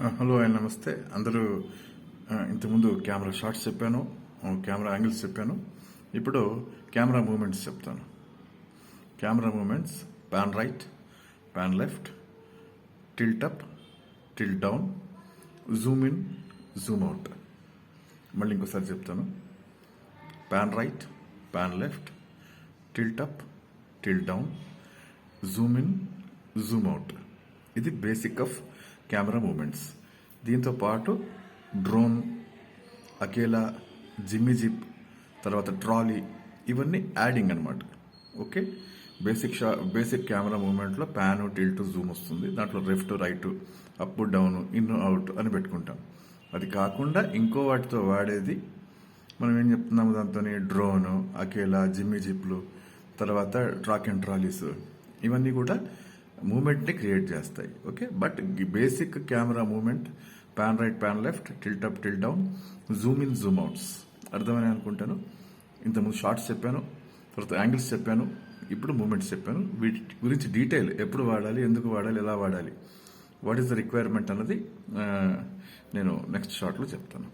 Hello and నమస్తే అందరూ. ఇంతకుముందు కెమెరా షాట్స్ చెప్పాను, కెమెరా యాంగిల్స్ చెప్పాను. ఇప్పుడు కెమెరా మూమెంట్స్ చెప్తాను. Camera movements: pan right, pan left, tilt up, tilt down, zoom in, zoom out. మళ్ళీ ఇంకోసారి చెప్తాను. Pan right, pan left, tilt up, tilt down, zoom in, zoom out. ఇది basic of camera movements. దీంతో పాటు drone, అకేలా, జిమ్మి zip, తర్వాత trolley, ఇవన్నీ adding అనమాట. ఓకే, బేసిక్ కెమెరా మూమెంట్లో ప్యాన్, టిల్ట్, జూమ్ వస్తుంది. దాంట్లో left, right, up, down, in, out అని పెట్టుకుంటాం. అది కాకుండా ఇంకో వాటితో వాడేది మనం ఏం చెప్తున్నాము, దాంతో డ్రోను, అకేలా, జిమ్మి జిప్లు, తర్వాత ట్రాక్ అండ్ ట్రాలీస్, ఇవన్నీ కూడా మూమెంట్ని క్రియేట్ చేస్తాయి. Okay, but basic camera moment pan right, pan left, tilt up, tilt down, zoom in, zoom outs. అర్థమని అనుకుంటాను. ఇంతకుముందు షార్ట్స్ చెప్పాను, తర్వాత యాంగిల్స్ చెప్పాను, ఇప్పుడు మూమెంట్స్ చెప్పాను. వీటి గురించి డీటెయిల్ ఎప్పుడు వాడాలి, ఎందుకు వాడాలి, ఎలా వాడాలి, వాట్ ఈస్ ద రిక్వైర్మెంట్ అన్నది నేను నెక్స్ట్ షార్ట్లో చెప్తాను.